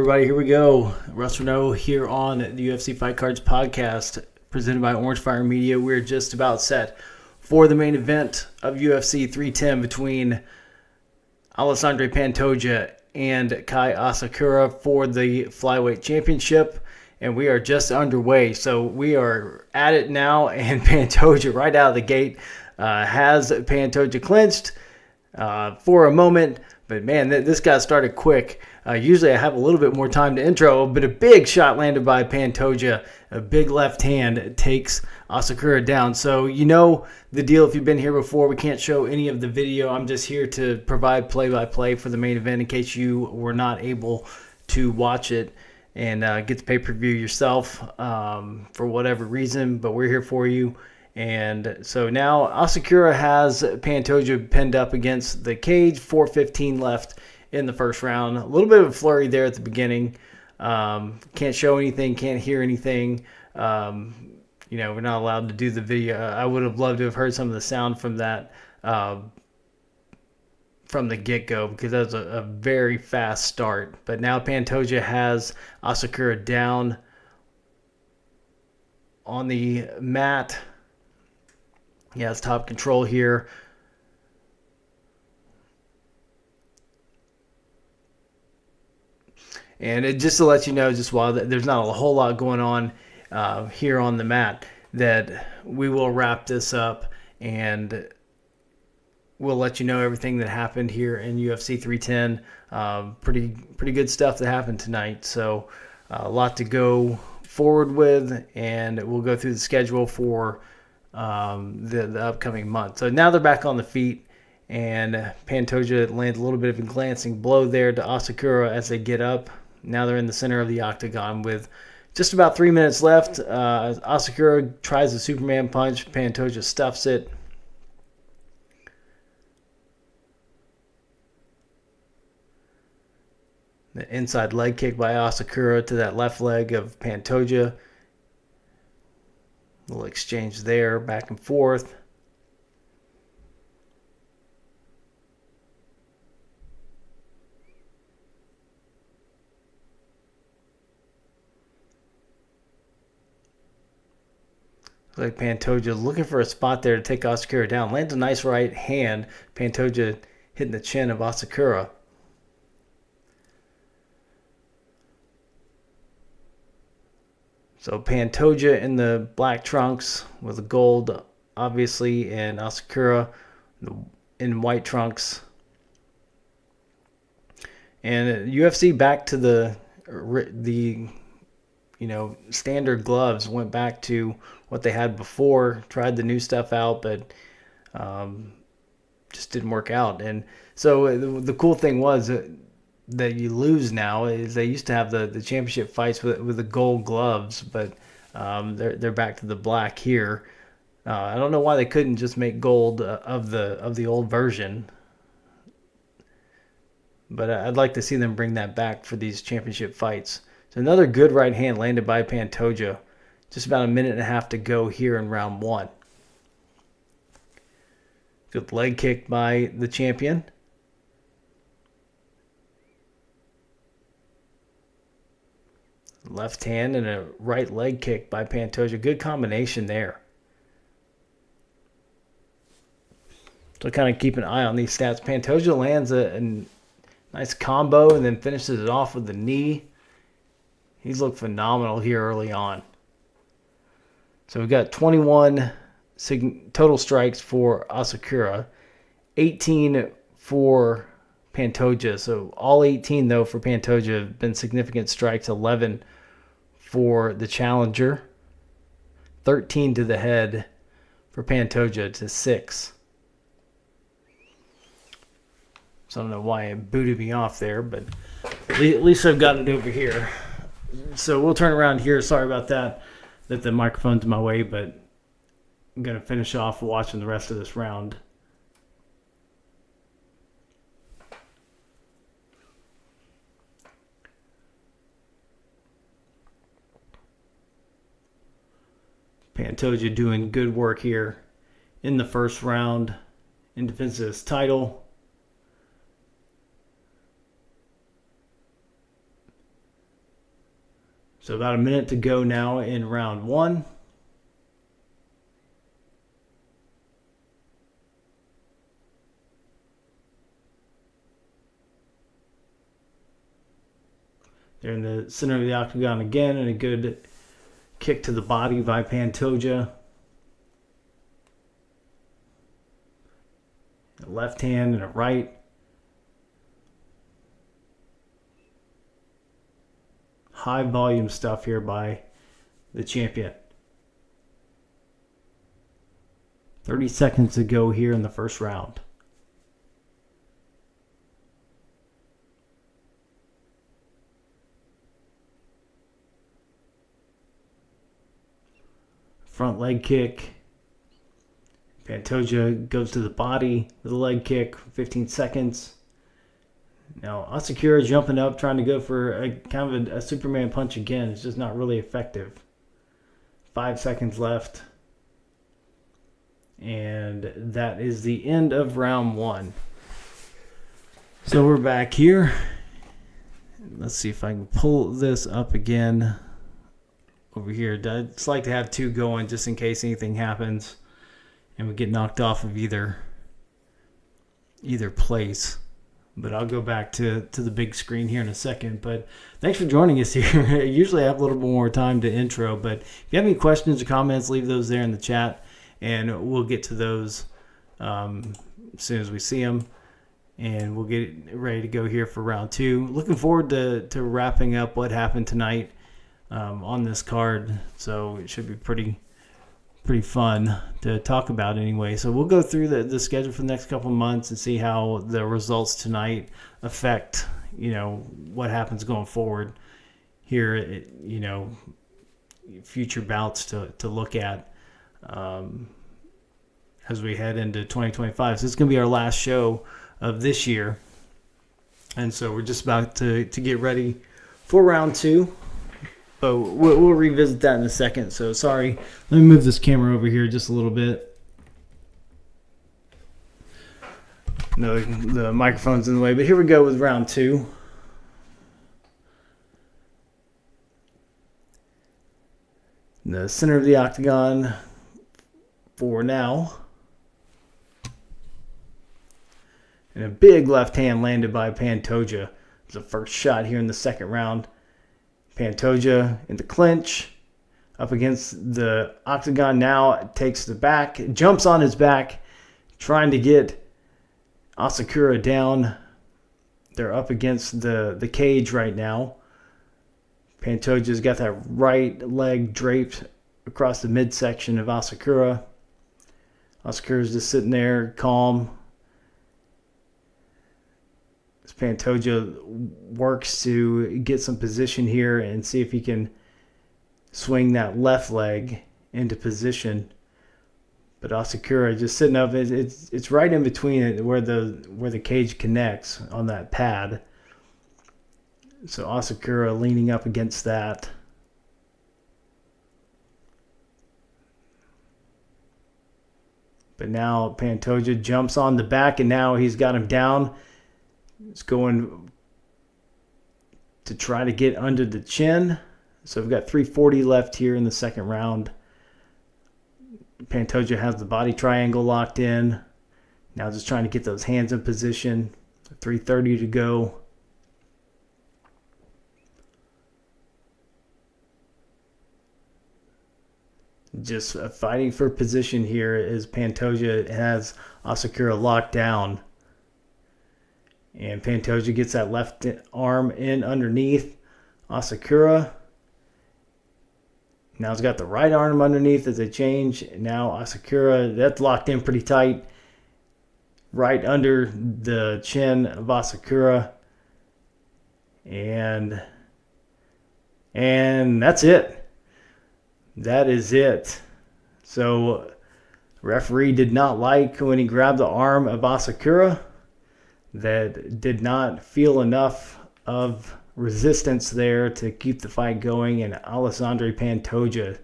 everybody? Here we go. Russ Renault here on the UFC Fight Cards podcast presented by Orange Fire Media. We're just about set for the main event of UFC 310 between Alessandro Pantoja and Kai Asakura for the flyweight championship. And we are just underway. So we are at it now, and Pantoja right out of the gate has Pantoja clinched for a moment. But man, this got started quick. Usually I have a little bit more time to intro, but a big shot landed by Pantoja. A big left hand takes Asakura down. So you know the deal if you've been here before. We can't show any of the video. I'm just here to provide play-by-play for the main event in case you were not able to watch it and get the pay-per-view yourself for whatever reason. But we're here for you. And so now Asakura has Pantoja pinned up against the cage. 4:15 left in the first round. A little bit of a flurry there at the beginning. Can't show anything, can't hear anything. We're not allowed to do the video. I would have loved to have heard some of the sound from that from the get-go, because that was a very fast start. But now Pantoja has Asakura down on the mat. He has top control here. And just to let you know, just while there's not a whole lot going on here on the mat, that we will wrap this up and we'll let you know everything that happened here in UFC 310. Pretty good stuff that happened tonight. So a lot to go forward with, and we'll go through the schedule for the upcoming month. So now they're back on the feet, and Pantoja lands a little bit of a glancing blow there to Asakura as they get up. Now they're in the center of the octagon with just about 3 minutes left. Asakura tries the Superman punch. Pantoja stuffs it. The inside leg kick by Asakura to that left leg of Pantoja. Little exchange there, back and forth. Like Pantoja looking for a spot there to take Asakura down. Lands a nice right hand. Pantoja hitting the chin of Asakura. So Pantoja in the black trunks with the gold, obviously, and Asakura in white trunks. And UFC back to the standard gloves. Went back to what they had before. Tried the new stuff out, but just didn't work out. And so the cool thing was that you lose now is they used to have the championship fights with the gold gloves, but they're back to the black here. I don't know why they couldn't just make gold of the old version, but I'd like to see them bring that back for these championship fights. So another good right hand landed by Pantoja. Just about a minute and a half to go here in round one. Good leg kick by the champion. Left hand and a right leg kick by Pantoja. Good combination there. So kind of keep an eye on these stats. Pantoja lands a nice combo and then finishes it off with the knee. He's looked phenomenal here early on. So we've got 21 total strikes for Asakura, 18 for Pantoja. So all 18, though, for Pantoja have been significant strikes. 11 for the challenger. 13 to the head for Pantoja to 6. So I don't know why it booted me off there, but at least I've gotten it over here. So we'll turn around here. Sorry about that the microphone's in my way, but I'm going to finish off watching the rest of this round. Pantoja doing good work here in the first round in defense of his title. So about a minute to go now in round 1. They're in the center of the octagon again, and a good kick to the body by Pantoja. A left hand and a right. High volume stuff here by the champion. 30 seconds to go here in the first round. Front leg kick. Pantoja goes to the body with a leg kick. 15 seconds. Now Asakura jumping up, trying to go for a kind of a Superman punch again. It's just not really effective. 5 seconds left. And that is the end of round 1. So we're back here. Let's see if I can pull this up again. Over here, I'd just like to have 2 going just in case anything happens and we get knocked off of either place. But I'll go back to the big screen here in a second. But thanks for joining us here. Usually I have a little bit more time to intro, but if you have any questions or comments, leave those there in the chat, and we'll get to those as soon as we see them. And we'll get ready to go here for round 2. Looking forward to wrapping up what happened tonight on this card, so it should be pretty fun to talk about anyway. So we'll go through the schedule for the next couple of months and see how the results tonight affect what happens going forward here, future bouts to look at as we head into 2025. So it's going to be our last show of this year, and so we're just about to get ready for round 2. But we'll revisit that in a second. So sorry. Let me move this camera over here just a little bit. No, the microphone's in the way. But here we go with round 2. The center of the octagon for now. And a big left hand landed by Pantoja. It's the first shot here in the second round. Pantoja in the clinch, up against the octagon now, takes the back, jumps on his back, trying to get Asakura down. They're up against the cage right now. Pantoja's got that right leg draped across the midsection of Asakura. Asakura's just sitting there, calm. Pantoja works to get some position here and see if he can swing that left leg into position. But Asakura just sitting up. It's right in between it where the cage connects on that pad. So Asakura leaning up against that. But now Pantoja jumps on the back, and now he's got him down. It's going to try to get under the chin. So we've got 3:40 left here in the second round. Pantoja has the body triangle locked in. Now just trying to get those hands in position. 3:30 to go. Just fighting for position here as Pantoja has Asakura locked down. And Pantoja gets that left arm in underneath Asakura. Now he's got the right arm underneath as they change. Now Asakura, that's locked in pretty tight. Right under the chin of Asakura. And that's it. That is it. So referee did not like when he grabbed the arm of Asakura. That did not feel enough of resistance there to keep the fight going, and Alessandro Pantoja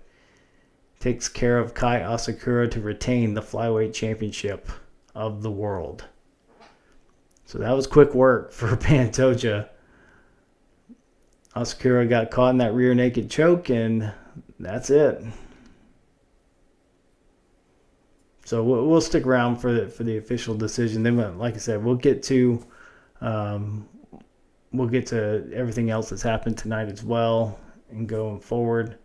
takes care of Kai Asakura to retain the flyweight championship of the world. So that was quick work for Pantoja. Asakura got caught in that rear naked choke, and that's it. So we'll stick around for the official decision. Then, like I said, we'll get to everything else that's happened tonight as well, and going forward.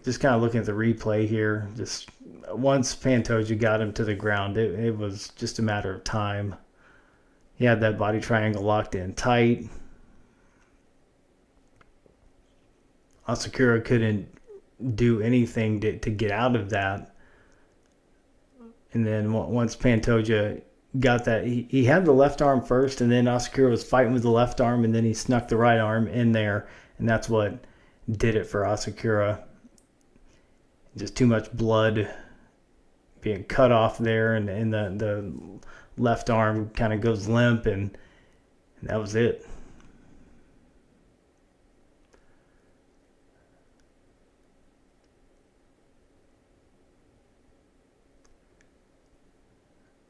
Just kind of looking at the replay here. Just once Pantoja got him to the ground, it was just a matter of time. He had that body triangle locked in tight. Asakura couldn't do anything to get out of that. And then once Pantoja got that, he had the left arm first, and then Asakura was fighting with the left arm, and then he snuck the right arm in there, and that's what did it for Asakura. Just too much blood being cut off there, and the left arm kind of goes limp, and that was it.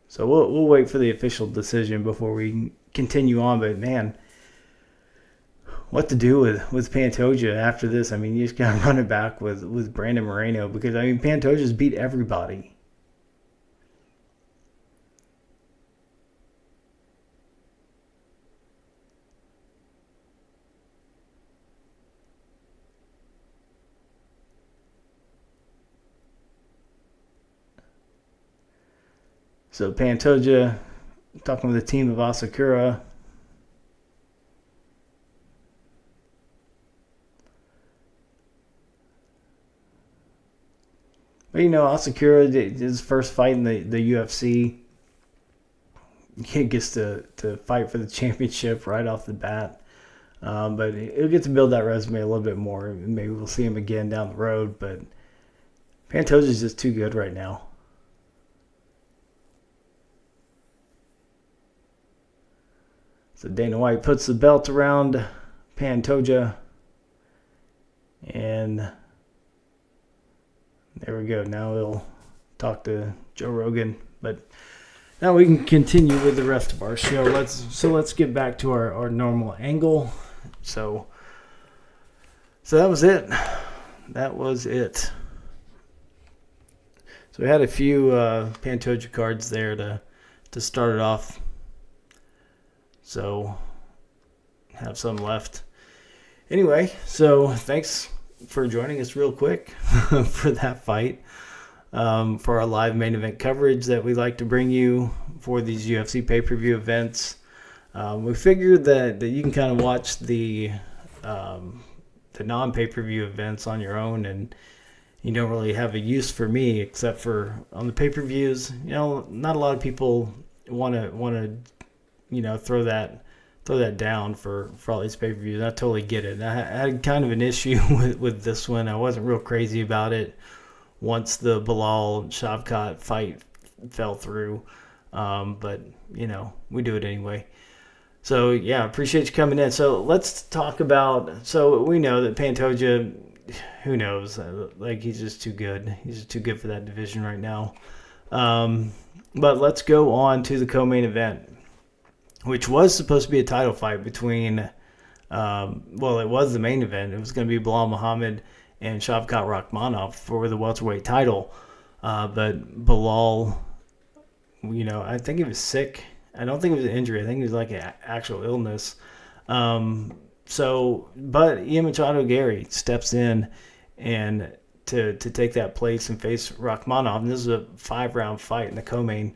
So we'll wait for the official decision before we continue on. But man, what to do with Pantoja after this? I mean, you just got to run it back with Brandon Moreno, because I mean Pantoja's beat everybody. So Pantoja talking with the team of Asakura. But you know, Asakura, his first fight in the UFC, he gets to fight for the championship right off the bat. But he'll get to build that resume a little bit more. Maybe we'll see him again down the road. But Pantoja's just too good right now. So Dana White puts the belt around Pantoja. And there we go. Now we'll talk to Joe Rogan. But now we can continue with the rest of our show. Let's get back to our normal angle. So that was it. That was it. So we had a few Pantoja cards there to start it off. So have some left. Anyway, so thanks for joining us real quick for that fight. For our live main event coverage that we like to bring you for these UFC pay-per-view events. We figured that you can kind of watch the non-pay-per-view events on your own, and you don't really have a use for me except for on the pay-per-views. You know, not a lot of people want to throw that down for all these pay-per-views. I totally get it. I had kind of an issue with this one. I wasn't real crazy about it once the Bilal Shavkat fight fell through. But, we do it anyway. So, yeah, appreciate you coming in. So let's talk about, so we know that Pantoja, who knows, he's just too good. He's just too good for that division right now. But let's go on to the co-main event, which was supposed to be a title fight between, it was the main event. It was going to be Bilal Muhammad and Shavkat Rakhmonov for the welterweight title. But Bilal, I think he was sick. I don't think it was an injury. I think it was like an actual illness. But Ian Machado Gary steps in and to take that place and face Rakhmonov. And this is a 5-round fight in the co-main.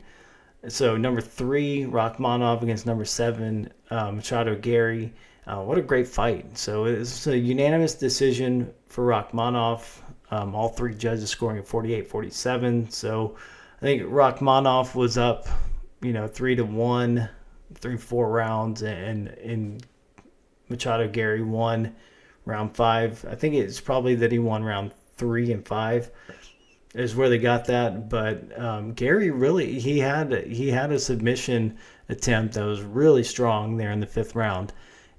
So number 3, Rakhmonov against number 7, Machado Gary. What a great fight. So it's a unanimous decision for Rakhmonov. All 3 judges scoring at 48-47. So I think Rakhmonov was up, 3-1 through 4 rounds, and Machado Gary won round 5. I think it's probably that he won round 3 and 5 is where they got that. But Gary really, he had a submission attempt that was really strong there in the 5th round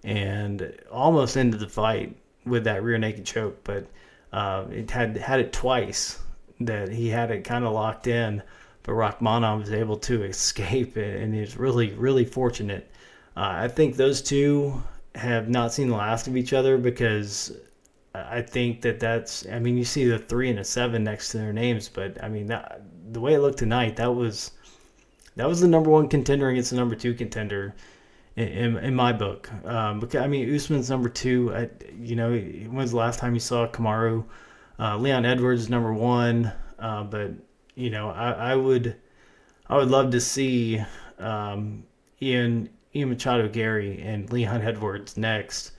and almost ended the fight with that rear naked choke. But it had it twice that he had it kind of locked in. but Rachmanov was able to escape, and he's really, really fortunate. I think those two have not seen the last of each other, because I think that's. I mean, you see the 3 and a 7 next to their names, but I mean, the way it looked tonight, that was the number one contender against the number two contender in my book. Because I mean, Usman's number two. When's the last time you saw Kamaru? Leon Edwards is number one. But I would love to see Ian Machado Gary and Leon Edwards next,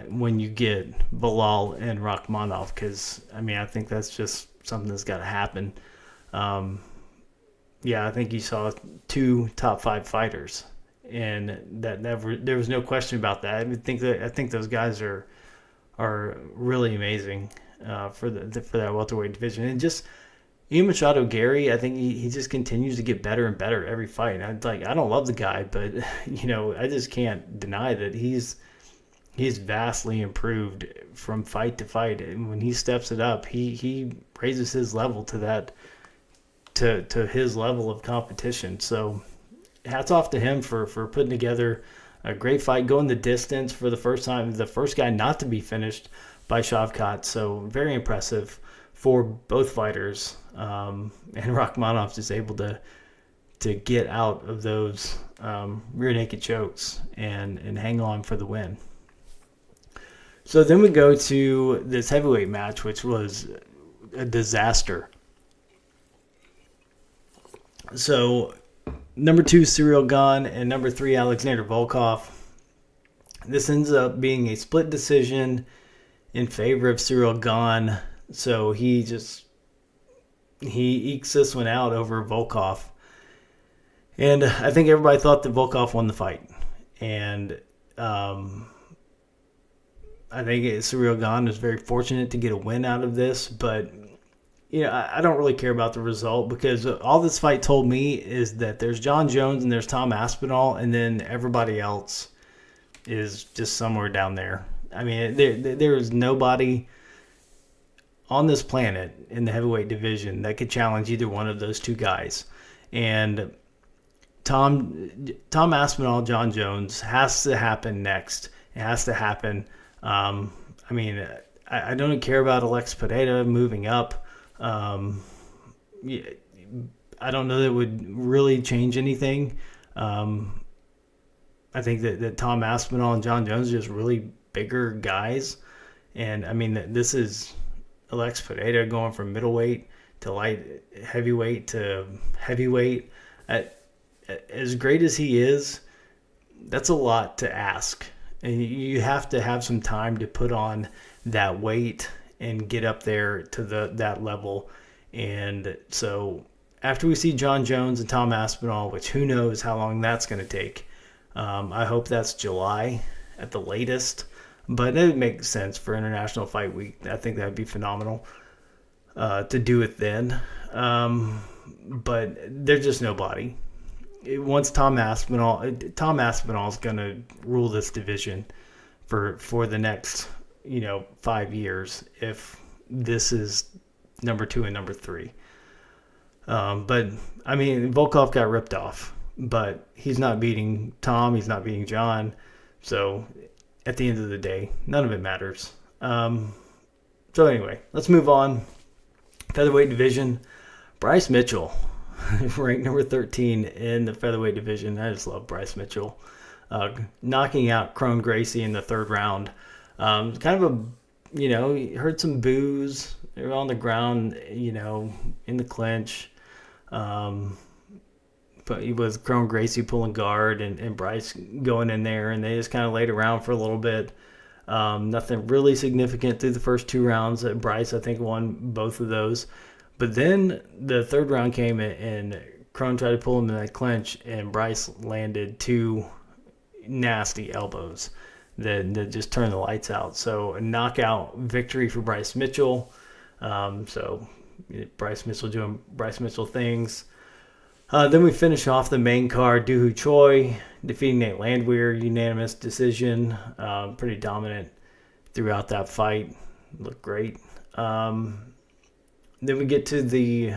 when you get Bilal and Rachmanov, because I mean, I think that's just something that's got to happen. I think you saw 2 top 5 fighters, and there was no question about that. I think those guys are really amazing for that welterweight division. And just Ian Machado Gary, I think he just continues to get better and better every fight. And I don't love the guy, but I just can't deny that he's vastly improved from fight to fight. And when he steps it up, he raises his level to that to his level of competition. So hats off to him for putting together a great fight, going the distance for the first time, the first guy not to be finished by Shavkat. So very impressive for both fighters. And Rachmanov is able to get out of those rear naked chokes and hang on for the win. So then we go to this heavyweight match, which was a disaster. So number 2, Cyril Gane, and number 3, Alexander Volkov. This ends up being a split decision in favor of Cyril Gane. So he ekes this one out over Volkov. And I think everybody thought that Volkov won the fight. And I think Cyril Gane is very fortunate to get a win out of this. But I don't really care about the result, because all this fight told me is that there's John Jones and there's Tom Aspinall, and then everybody else is just somewhere down there. I mean, there is nobody on this planet in the heavyweight division that could challenge either one of those two guys. And Tom Aspinall, John Jones has to happen next. It has to happen. I don't care about Alex Pereira moving up. I don't know that it would really change anything. I think that Tom Aspinall and John Jones are just really bigger guys. And I mean, this is Alex Pereira going from middleweight to light heavyweight to heavyweight. As great as he is, that's a lot to ask. And you have to have some time to put on that weight and get up there to that level. And so after we see John Jones and Tom Aspinall, which who knows how long that's going to take, I hope that's July at the latest. But it would make sense for International Fight Week. I think that would be phenomenal to do it then. But there's just nobody. Once Tom Aspinall is going to rule this division for the next 5 years if this is number 2 and number 3. But I mean, Volkov got ripped off, but he's not beating Tom. He's not beating John. So at the end of the day, none of it matters. So anyway, let's move on. Featherweight division, Bryce Mitchell, ranked number 13 in the featherweight division. I just love Bryce Mitchell. Knocking out Kron Gracie in the third round. Kind of he heard some boos. They were on the ground, in the clinch. But he was Kron Gracie pulling guard and Bryce going in there, and they just kind of laid around for a little bit. Nothing really significant through the first 2 rounds. Bryce, I think, won both of those. But then the third round came and Kron tried to pull him in that clinch, and Bryce landed 2 nasty elbows that just turned the lights out. So a knockout victory for Bryce Mitchell. So Bryce Mitchell doing Bryce Mitchell things. Then we finish off the main card. Dooho Choi defeating Nate Landwehr, unanimous decision. Pretty dominant throughout that fight. Looked great. Then we get to the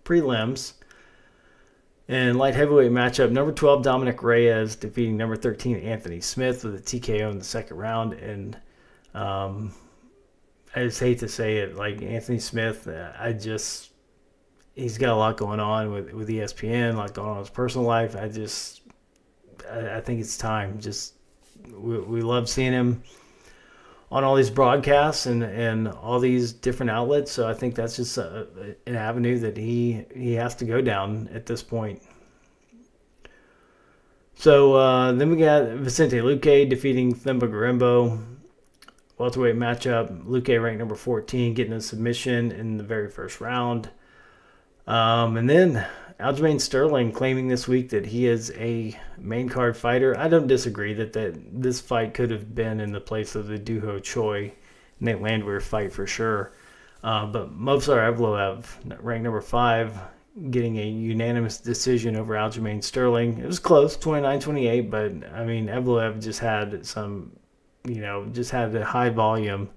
prelims. And light heavyweight matchup, number 12 Dominic Reyes defeating number 13 Anthony Smith with a TKO in the second round. And I just hate to say it, like Anthony Smith, he's got a lot going on with ESPN, a lot going on in his personal life. I think it's time. We love seeing him on all these broadcasts and all these different outlets. So I think that's just an avenue that he has to go down at this point. So then we got Vicente Luque defeating Themba Gorimbo. Welterweight matchup. Luque ranked number 14, getting a submission in the very first round. And then Aljamain Sterling claiming this week that he is a main card fighter. I don't disagree that this fight could have been in the place of the Duho Choi Nate Landwehr fight for sure. But Movsar Evloev, ranked number 5, getting a unanimous decision over Aljamain Sterling. It was close, 29-28, but I mean Evloev just had a high volume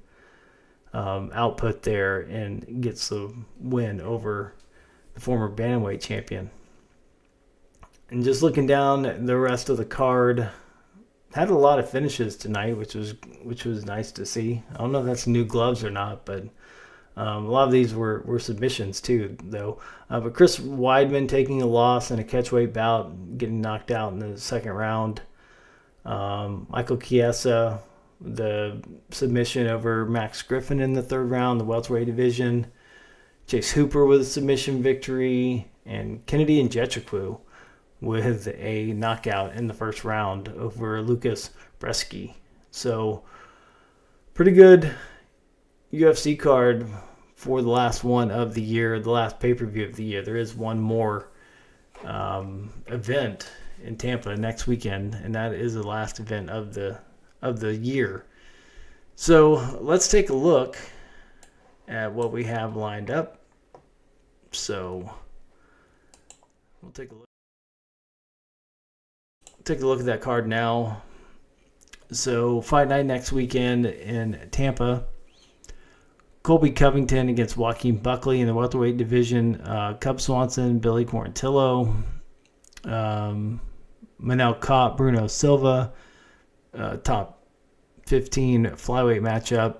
output there and gets the win over the former bantamweight champion. And just looking down the rest of the card, had a lot of finishes tonight, which was nice to see. I don't know if that's new gloves or not, but a lot of these were submissions too, though. But Chris Weidman taking a loss in a catchweight bout, getting knocked out in the second round. Michael Chiesa, the submission over Max Griffin in the third round, the welterweight division. Chase Hooper with a submission victory, and Kennedy Nzechukwu with a knockout in the first round over Lucas Bresky. So, pretty good UFC card for the last one of the year, the last pay-per-view of the year. There is one more event in Tampa next weekend, and that is the last event of the year. So, let's take a look at what we have lined up. So we'll take a look at that card now. So fight night next weekend in Tampa. Colby Covington against Joaquin Buckley in the welterweight division. Cub Swanson, Billy Quarantillo, Manel Kape, Bruno Silva. Top 15 flyweight matchup.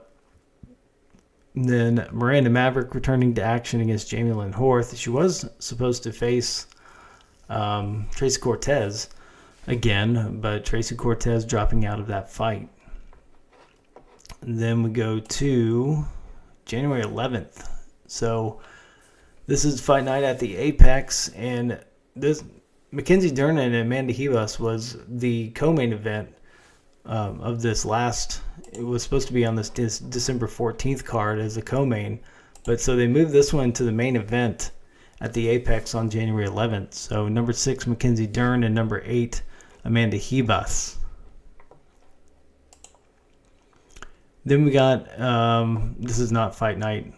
And then Miranda Maverick returning to action against Jamie Lynn Horth. She was supposed to face Tracy Cortez again, but Tracy Cortez dropping out of that fight. And then we go to January 11th. So this is fight night at the Apex, and this Mackenzie Dern and Amanda Ribas was the co-main event of this last. It was supposed to be on this December 14th card as a co-main, but so they moved this one to the main event at the Apex on January 11th. So number 6 Mackenzie Dern and number 8 Amanda Ribas. Then we got this is not fight night.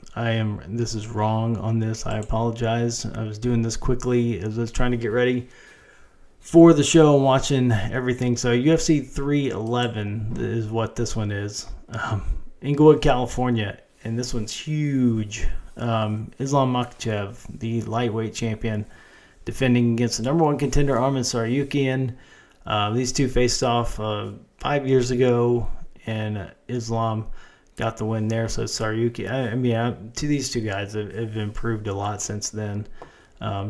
This is wrong on this. I apologize. I was doing this quickly as I was trying to get ready for the show and watching everything. So UFC 311 is what this one is. Inglewood, California, and this one's huge. Islam Makhachev, the lightweight champion, defending against the number 1 contender Arman Tsarukyan. These two faced off 5 years ago, and Islam got the win there. So Tsarukyan, these two guys have improved a lot since then.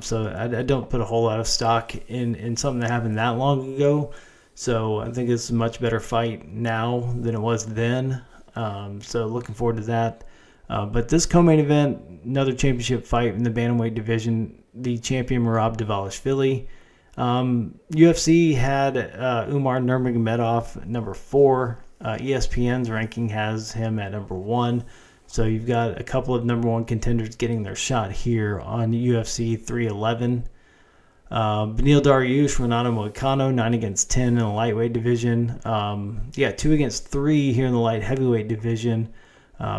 So I don't put a whole lot of stock in something that happened that long ago. So I think it's a much better fight now than it was then. So looking forward to that. But this co-main event, another championship fight in the bantamweight division, the champion Merab Dvalishvili. UFC had Umar Nurmagomedov number 4. ESPN's ranking has him at number 1. So you've got a couple of number 1 contenders getting their shot here on UFC 311. Beneil Dariush, Renato Moicano, 9 against 10 in the lightweight division. 2 against 3 here in the light heavyweight division.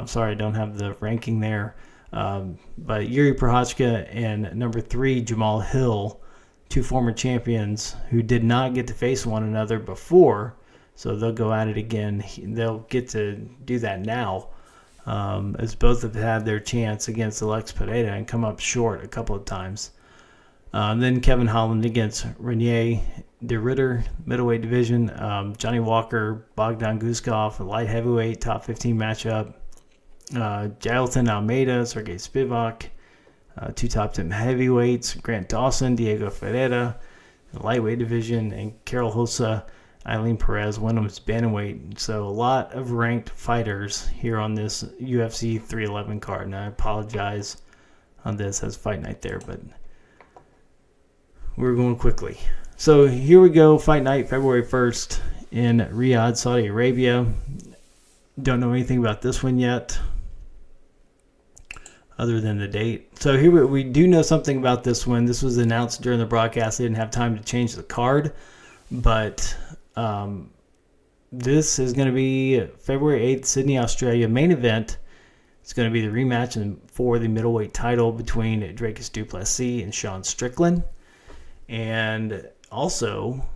Sorry, I don't have the ranking there. But Yuri Prochazka and number 3, Jamal Hill, 2 former champions who did not get to face one another before. So they'll go at it again. They'll get to do that now. as both have had their chance against Alex Pereira and come up short a couple of times. Then Kevin Holland against Renier de Ritter, middleweight division. Johnny Walker, Bogdan Guskov, light heavyweight, top 15 matchup. Jailton Almeida, Sergey Spivak, two top 10 heavyweights. Grant Dawson, Diego Ferreira, lightweight division. And Carol Hossa, Eileen Perez, women's bantamweight. So a lot of ranked fighters here on this UFC 311 card. And I apologize on this as fight night there, but we're going quickly. So here we go, fight night, February 1st in Riyadh, Saudi Arabia. Don't know anything about this one yet other than the date. So here we do know something about this one. This was announced during the broadcast. They didn't have time to change the card, but this is going to be February 8th, Sydney, Australia. Main event. It's going to be the rematch for the middleweight title between Dracus du Plessis and Sean Strickland. And also,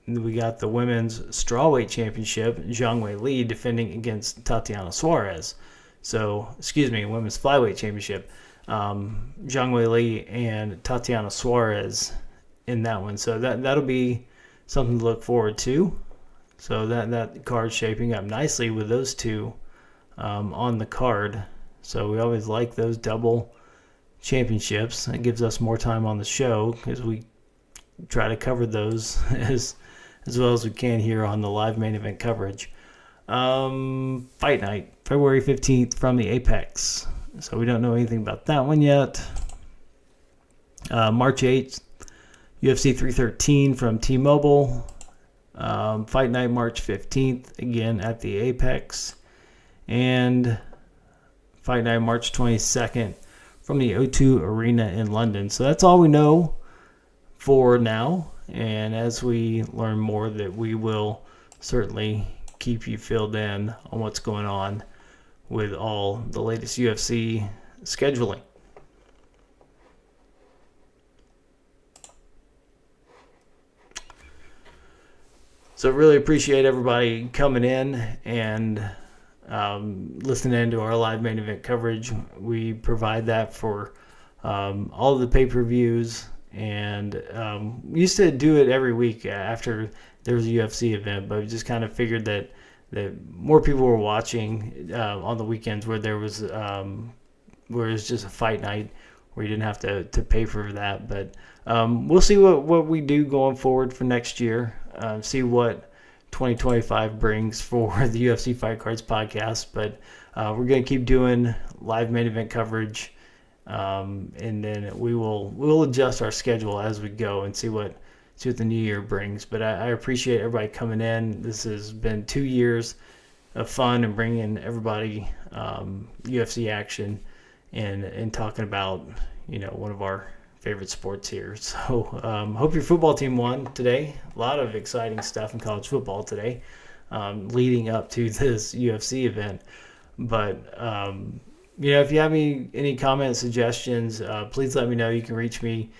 we got the women's strawweight championship, Zhang Wei Li defending against Tatiana Suarez. So, women's flyweight championship, Zhang Wei Li and Tatiana Suarez in that one. So that'll be something to look forward to. So that card's shaping up nicely with those two on the card. So we always like those double championships. It gives us more time on the show because we try to cover those as well as we can here on the live main event coverage. Fight night, February 15th from the Apex. So we don't know anything about that one yet. March 8th, UFC 313 from T-Mobile. Fight night, March 15th, again at the Apex. And fight night, March 22nd from the O2 Arena in London. So that's all we know for now, and as we learn more, that we will certainly keep you filled in on what's going on with all the latest UFC scheduling. So really appreciate everybody coming in and listening in to our live main event coverage. We provide that for all of the pay-per-views. And we used to do it every week after there was a UFC event, but we just kind of figured that more people were watching on the weekends where there was where it was just a fight night where you didn't have to pay for that. But we'll see what we do going forward for next year. See what 2025 brings for the UFC Fight Cards podcast. But we're going to keep doing live main event coverage. And then we'll adjust our schedule as we go and see what the new year brings. But I appreciate everybody coming in. This has been 2 years of fun and bringing everybody UFC action and talking about one of our favorite sports here. So hope your football team won today. A lot of exciting stuff in college football today, leading up to this UFC event. But if you have any comments, suggestions, please let me know. You can reach me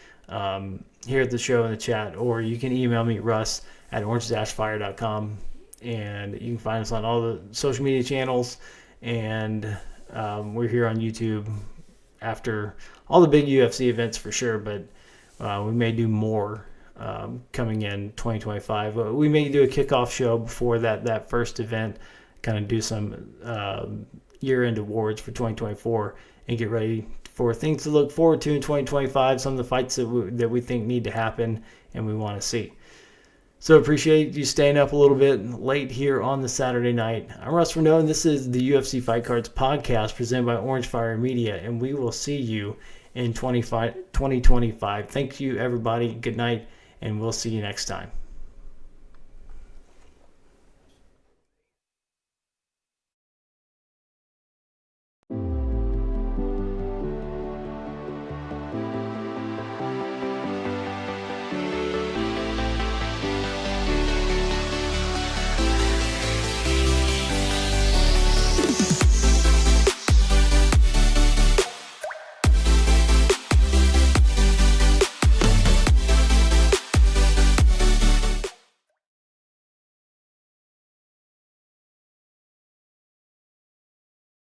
here at the show in the chat, or you can email me, russ@orange-fire.com. And you can find us on all the social media channels. And we're here on YouTube after all the big UFC events for sure, but we may do more coming in 2025. We may do a kickoff show before that first event, kind of do some year-end awards for 2024 and get ready for things to look forward to in 2025, some of the fights that we think need to happen and we want to see. So appreciate you staying up a little bit late here on the Saturday night. I'm Russ Renaud, and this is the UFC Fight Cards podcast presented by Orange Fire Media, and we will see you in 2025. Thank you, everybody. Good night, and we'll see you next time.